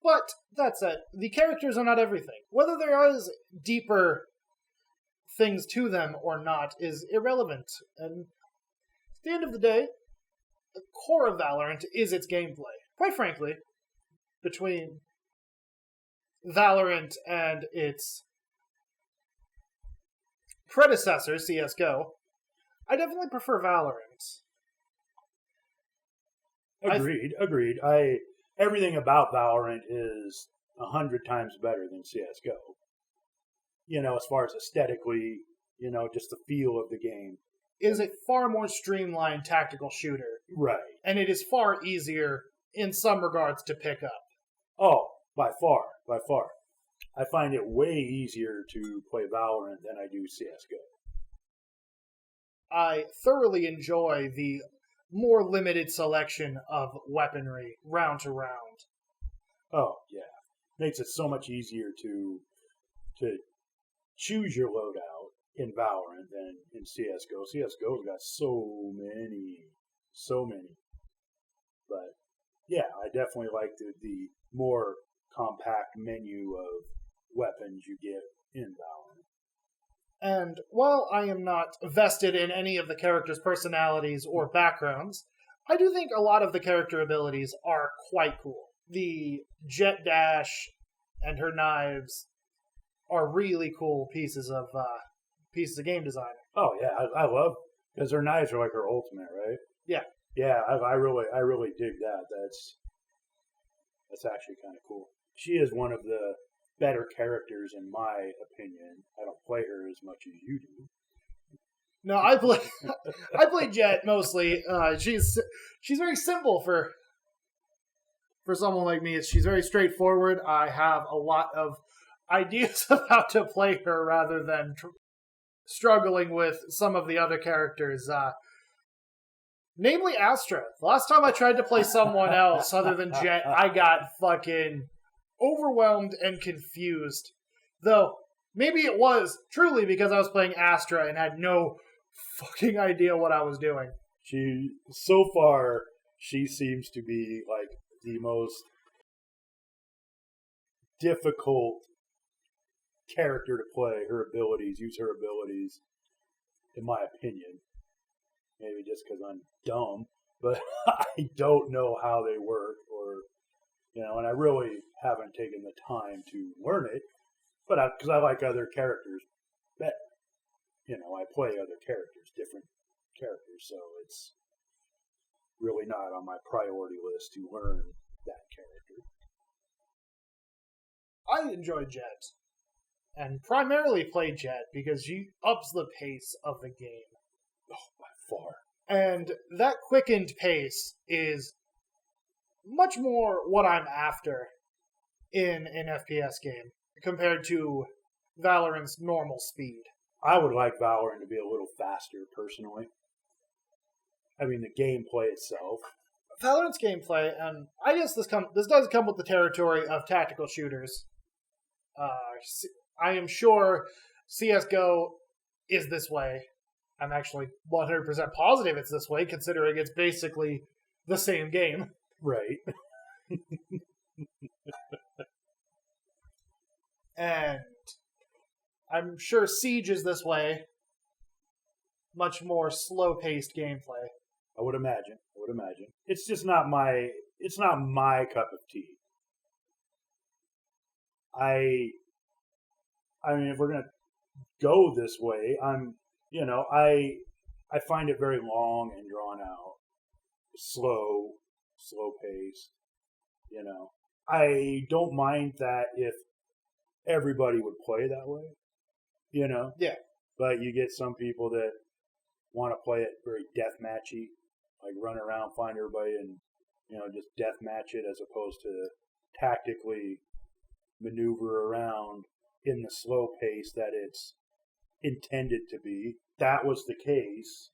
But that said, the characters are not everything. Whether there is deeper things to them or not is irrelevant. And at the end of the day, the core of Valorant is its gameplay. Quite frankly, between Valorant and its predecessor, CSGO, I definitely prefer Valorant. Agreed. Everything about Valorant is 100 times better than CSGO. As far as aesthetically, just the feel of the game. It is a far more streamlined tactical shooter. Right. And it is far easier, in some regards, to pick up. Oh, by far. I find it way easier to play Valorant than I do CSGO. I thoroughly enjoy the more limited selection of weaponry round to round. Oh, yeah. Makes it so much easier to choose your loadout in Valorant than in CSGO. CSGO's got so many. But, yeah, I definitely like the more compact menu of weapons you get in Valorant. And while I am not vested in any of the characters' personalities or backgrounds, I do think a lot of the character abilities are quite cool. The Jet Dash and her knives are really cool pieces of game design. Oh yeah, I love, because her knives are like her ultimate, right? Yeah, I really dig that. That's actually kind of cool. She is one of the better characters in my opinion. I don't play her as much as you do. No, I play Jet mostly. She's very simple for someone like me. She's very straightforward. I have a lot of ideas of how to play her rather than struggling with some of the other characters. Namely Astra. The last time I tried to play someone else other than Jet, I got fucking overwhelmed and confused. Though, maybe it was truly because I was playing Astra and had no fucking idea what I was doing. So far, she seems to be like the most difficult character to play. Use her abilities, in my opinion. Maybe just because I'm dumb, but I don't know how they work, and I really haven't taken the time to learn it, but because I like other characters better. I play other characters, different characters, so it's really not on my priority list to learn that character. I enjoy Jet, and primarily play Jet because she ups the pace of the game. Oh, by far. And that quickened pace is much more what I'm after in an FPS game compared to Valorant's normal speed. I would like Valorant to be a little faster, personally. I mean, the gameplay itself. Valorant's gameplay, and I guess this does come with the territory of tactical shooters. I am sure CSGO is this way. I'm actually 100% positive it's this way, considering it's basically the same game. Right. And I'm sure Siege is this way. Much more slow-paced gameplay. I would imagine. It's just not my cup of tea. I mean, if we're going to go this way, I find it very long and drawn out. Slow paced. I don't mind that if everybody would play that way. Yeah. But you get some people that want to play it very deathmatchy, like run around, find everybody, and just deathmatch it, as opposed to tactically maneuver around in the slow pace that it's intended to be. That was the case.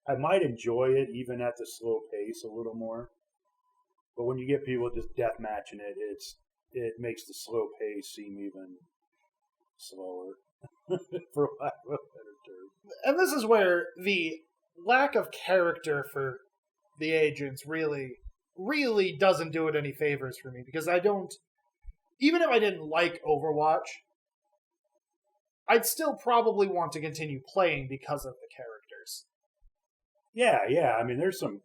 I might enjoy it even at the slow pace a little more, but when you get people just deathmatching it, it makes the slow pace seem even slower, for lack of a better term. And this is where the lack of character for the agents really really doesn't do it any favors for me because I don't. Even if I didn't like Overwatch, I'd still probably want to continue playing because of the characters. Yeah. I mean, there's some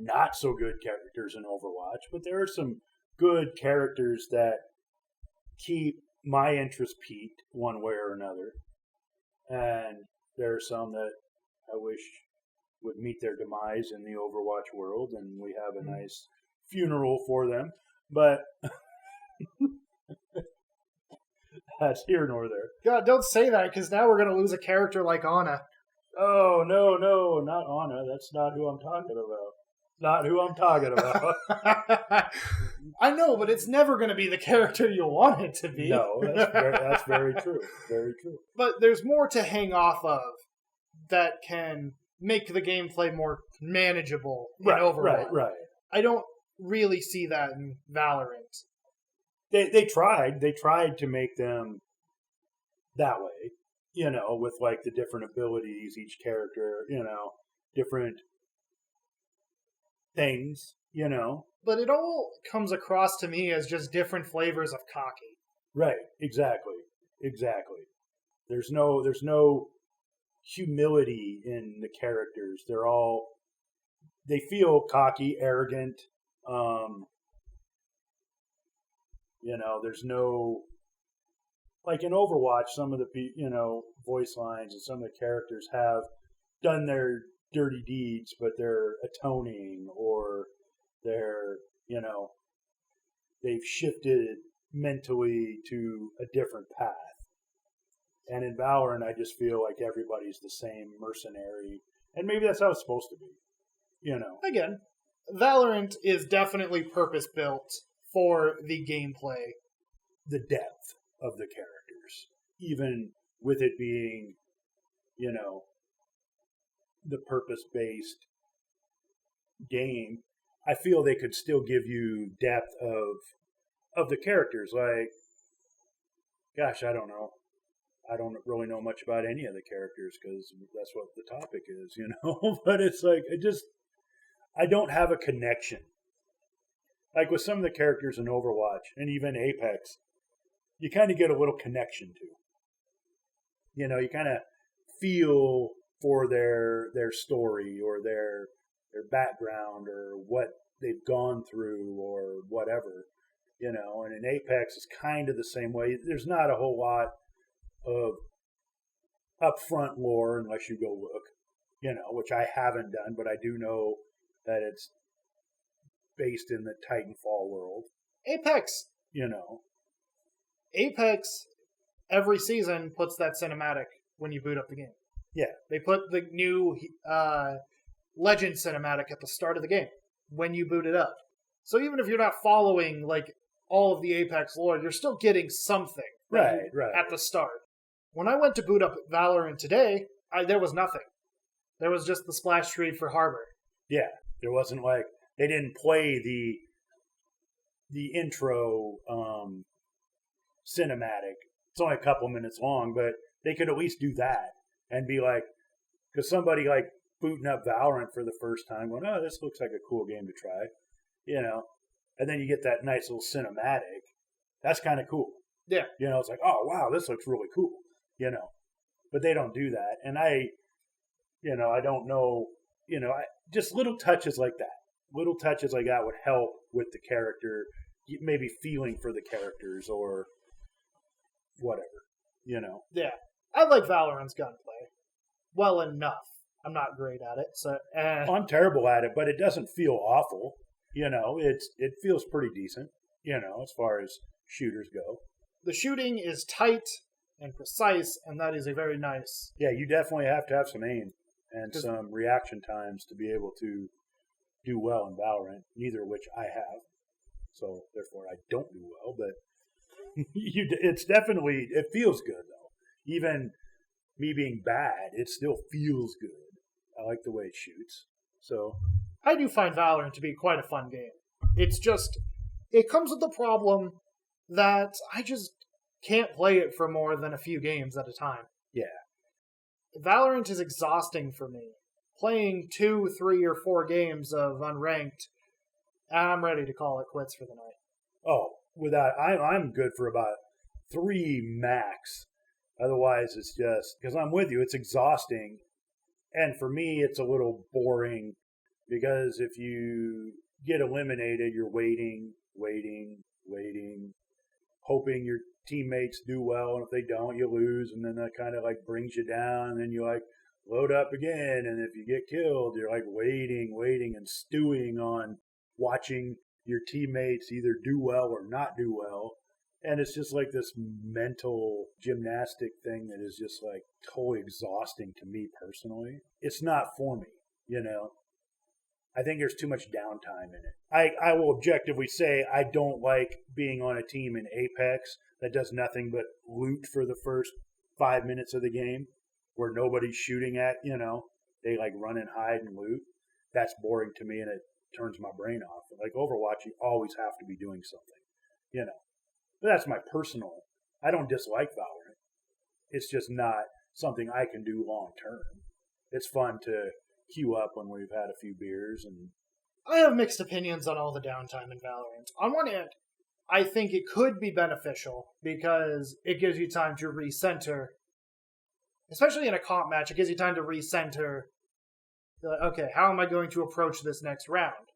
not so good characters in Overwatch, but there are some good characters that keep my interest peaked one way or another. And there are some that I wish would meet their demise in the Overwatch world, and we have a nice funeral for them. But that's here nor there. God, don't say that, because now we're going to lose a character like Ana. Oh, no, not Ana. That's not who I'm talking about. Not who I'm talking about. I know, but it's never going to be the character you want it to be. No, that's very true. Very true. But there's more to hang off of that can make the gameplay more manageable in Overwatch. Right. I don't really see that in Valorant. They tried to make them that way, with like the different abilities, each character, different things, But it all comes across to me as just different flavors of cocky. Right, exactly. There's no humility in the characters. They feel cocky, arrogant. There's no, like in Overwatch, some of the voice lines and some of the characters have done their dirty deeds, but they're atoning, or they're they've shifted mentally to a different path. And in Valorant, I just feel like everybody's the same mercenary, and maybe that's how it's supposed to be. Again, Valorant is definitely purpose-built for the gameplay. The depth of the characters, even with it being, the purpose-based game, I feel they could still give you depth of the characters. Like, gosh, I don't know. I don't really know much about any of the characters because that's what the topic is, But it's like, I don't have a connection. Like with some of the characters in Overwatch and even Apex, you kind of get a little connection to. You kind of feel for their story or their background or what they've gone through or whatever, And in Apex, it's kind of the same way. There's not a whole lot of upfront lore unless you go look, which I haven't done, but I do know that it's based in the Titanfall world. Apex, every season puts that cinematic when you boot up the game. Yeah. They put the new Legend cinematic at the start of the game when you boot it up. So even if you're not following like all of the Apex lore, you're still getting something right at the start. When I went to boot up Valorant today, there was nothing. There was just the splash screen for Harbor. Yeah, there wasn't like they didn't play the intro cinematic. It's only a couple minutes long, but they could at least do that and be like, because somebody like booting up Valorant for the first time, going, "Oh, this looks like a cool game to try," and then you get that nice little cinematic. That's kind of cool. Yeah, it's like, oh wow, this looks really cool. But they don't do that, and I don't know. Just little touches like that. Little touches like that would help with the character, maybe feeling for the characters or whatever, Yeah. I like Valorant's gunplay. Well enough. I'm not great at it, so... I'm terrible at it, but it doesn't feel awful. It feels pretty decent, as far as shooters go. The shooting is tight and precise, and that is a very nice... Yeah, you definitely have to have some aim and some reaction times to be able to do well in Valorant, neither of which I have. So, therefore, I don't do well, but it feels good, though. Even me being bad, it still feels good. I like the way it shoots. So, I do find Valorant to be quite a fun game. It's just, it comes with the problem that I just can't play it for more than a few games at a time. Yeah. Valorant is exhausting for me. Playing 2, 3, or 4 games of unranked And I'm ready to call it quits for the night. Oh, I'm good for about 3 max. Otherwise, it's just because I'm with you. It's exhausting, and for me, it's a little boring because if you get eliminated, you're waiting, hoping your teammates do well, and if they don't, you lose, and then that kind of like brings you down, and then you like load up again, and if you get killed, you're like waiting, and stewing on watching your teammates either do well or not do well. And it's just like this mental gymnastic thing that is just like totally exhausting to me personally. It's not for me, you know. I think there's too much downtime in it. I will objectively say I don't like being on a team in Apex that does nothing but loot for the first 5 minutes of the game where nobody's shooting at, you know, they like run and hide and loot. That's boring to me and it turns my brain off. Like Overwatch, you always have to be doing something, you know. But that's my personal. I don't dislike Valorant. It's just not something I can do long term. It's fun to queue up when we've had a few beers and. I have mixed opinions on all the downtime in Valorant. On one hand, I think it could be beneficial because it gives you time to recenter. Especially in a comp match, it gives you time to recenter. Okay, how am I going to approach this next round?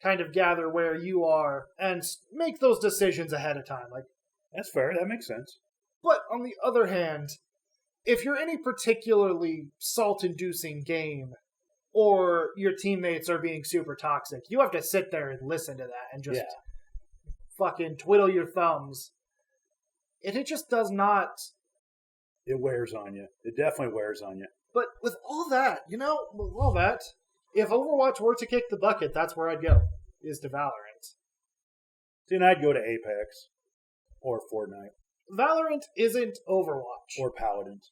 Kind of gather where you are and make those decisions ahead of time. Like, that's fair. That makes sense. But on the other hand, if you're in a particularly salt-inducing game, or your teammates are being super toxic, you have to sit there and listen to that and just fucking twiddle your thumbs. And it just does not... It wears on you. It definitely wears on you. But with all that, if Overwatch were to kick the bucket, that's where I'd go, is to Valorant. See, and I'd go to Apex or Fortnite. Valorant isn't Overwatch. Or Paladins.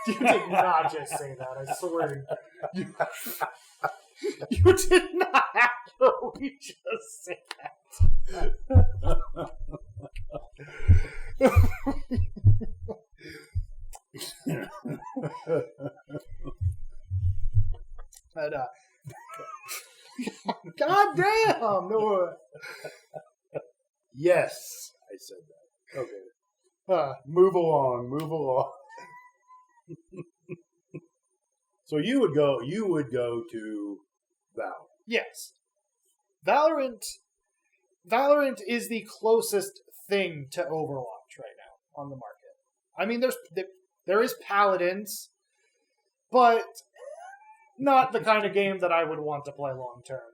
You did not just say that, I swear. You did not actually just say that. But, God damn! No. Yes, I said that. Okay. Move along. So you would go to Val. Yes. Valorant is the closest thing to Overwatch right now on the market. I mean, there is Paladins, but not the kind of game that I would want to play long term.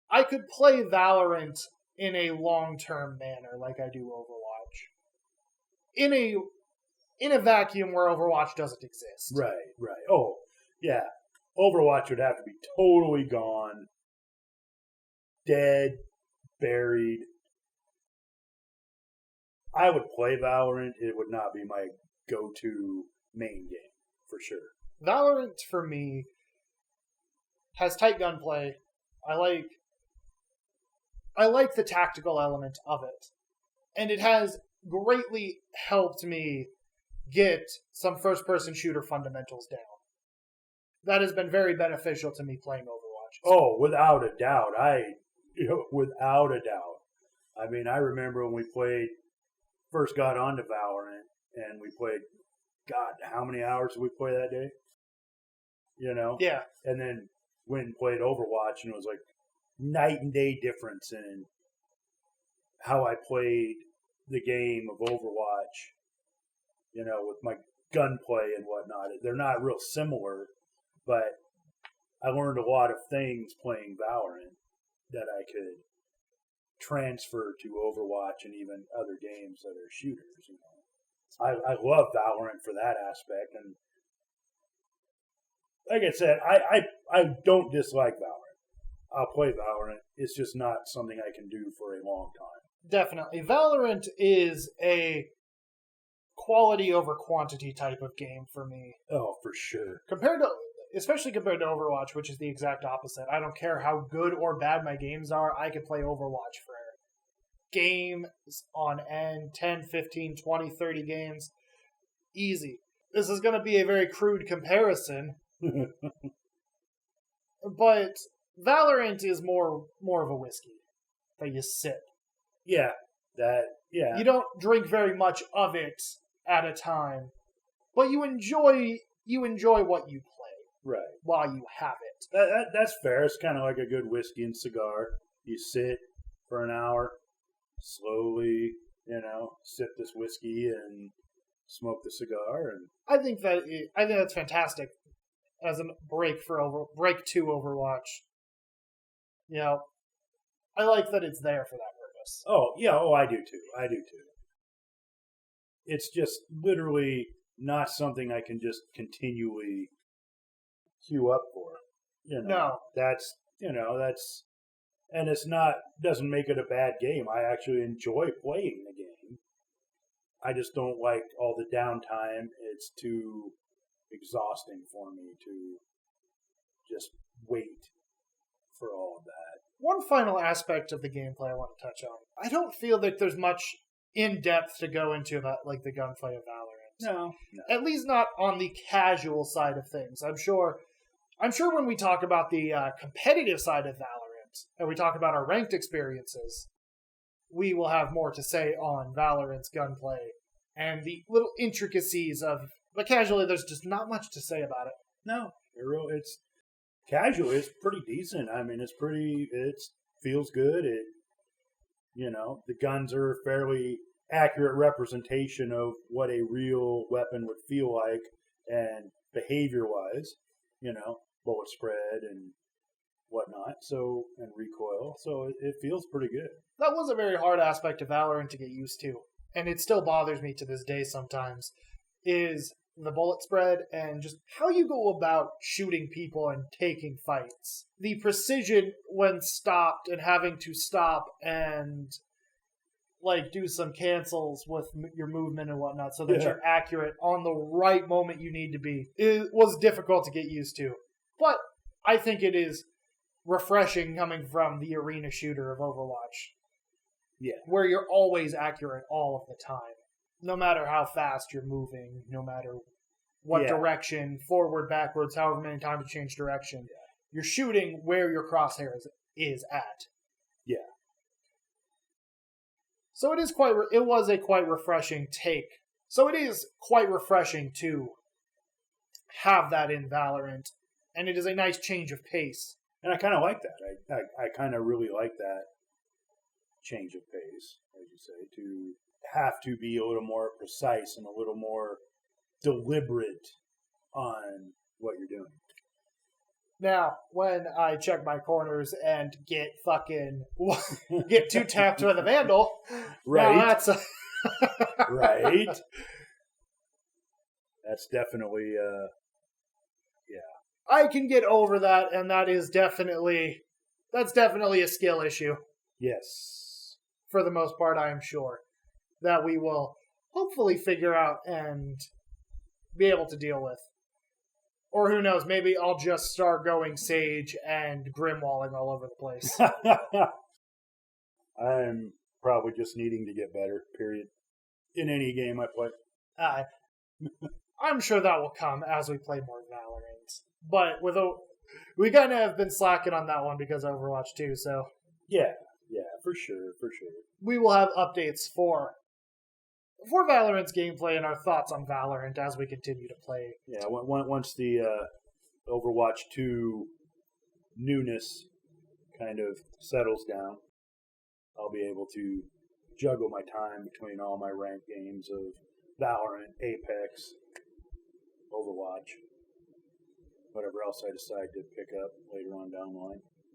I could play Valorant in a long-term manner like I do Overwatch. In a vacuum where Overwatch doesn't exist. Right. Oh, yeah. Overwatch would have to be totally gone. Dead. Buried. I would play Valorant. It would not be my go-to main game, for sure. Valorant, for me, has tight gunplay. I like the tactical element of it. And it has greatly helped me get some first-person shooter fundamentals down. That has been very beneficial to me playing Overwatch. Oh, without a doubt. Without a doubt. I mean, I remember when we first got onto Valorant, and we played, God, how many hours did we play that day? You know? Yeah. And then went and played Overwatch, and it was like night and day difference in how I played the game of Overwatch, you know, with my gunplay and whatnot. They're not real similar, but I learned a lot of things playing Valorant that I could transfer to Overwatch and even other games that are shooters, you know. I love Valorant for that aspect, and like I said, I don't dislike Valorant. I'll play Valorant. It's just not something I can do for a long time. Definitely. Valorant is a quality over quantity type of game for me. Oh, for sure. Especially compared to Overwatch, which is the exact opposite. I don't care how good or bad my games are, I can play Overwatch for games on end, 10, 15, 20, 30 games. Easy. This is going to be a very crude comparison. But Valorant is more of a whiskey that you sip. Yeah, yeah. You don't drink very much of it at a time, but you enjoy what you play Right. while you have it. That's fair. It's kind of like a good whiskey and cigar. You sit for an hour, slowly, sip this whiskey and smoke the cigar, and I think that's fantastic as a break to Overwatch. I like that it's there for that purpose. I do too. It's just literally not something I can just continually queue up for. No, that's and it's not doesn't make it a bad game. I actually enjoy playing the game. I just don't like all the downtime. It's too exhausting for me to just wait for all of that. One final aspect of the gameplay I want to touch on. I don't feel that there's much in depth to go into about like the gunplay of Valorant. No. At least not on the casual side of things. I'm sure when we talk about the competitive side of Valorant and we talk about our ranked experiences, we will have more to say on Valorant's gunplay and the little intricacies of. But casually, there's just not much to say about it. No, it's casually. It's pretty decent. I mean, it feels good. The guns are a fairly accurate representation of what a real weapon would feel like, and behavior-wise, bullet spread and whatnot. So and recoil. So it feels pretty good. That was a very hard aspect of Valorant to get used to, and it still bothers me to this day sometimes. Is the bullet spread and just how you go about shooting people and taking fights. The precision when stopped and having to stop and do some cancels with your movement and whatnot so that you're accurate on the right moment you need to be. It was difficult to get used to. But I think it is refreshing coming from the arena shooter of Overwatch. Yeah. Where you're always accurate all of the time. No matter how fast you're moving, no matter what direction, forward, backwards, however many times you change direction, you're shooting where your crosshair is at. Yeah. So it was a quite refreshing take. So it is quite refreshing to have that in Valorant, and it is a nice change of pace. And I kind of like that. I kind of really like that change of pace, as you say, to have to be a little more precise and a little more deliberate on what you're doing. Now, when I check my corners and get two tapped with a Vandal, right? Now that's right. That's definitely, I can get over that, and that's definitely a skill issue. Yes. For the most part, I am sure that we will hopefully figure out and be able to deal with. Or who knows, maybe I'll just start going Sage and Grimwalling all over the place. I'm probably just needing to get better, period. In any game I play. I'm sure that will come as we play more Valorant. But we kind of have been slacking on that one because of Overwatch 2, so... Yeah, for sure. We will have updates for Valorant's gameplay and our thoughts on Valorant as we continue to play. Yeah, once the Overwatch 2 newness kind of settles down, I'll be able to juggle my time between all my ranked games of Valorant, Apex, Overwatch, whatever else I decide to pick up later on down the line.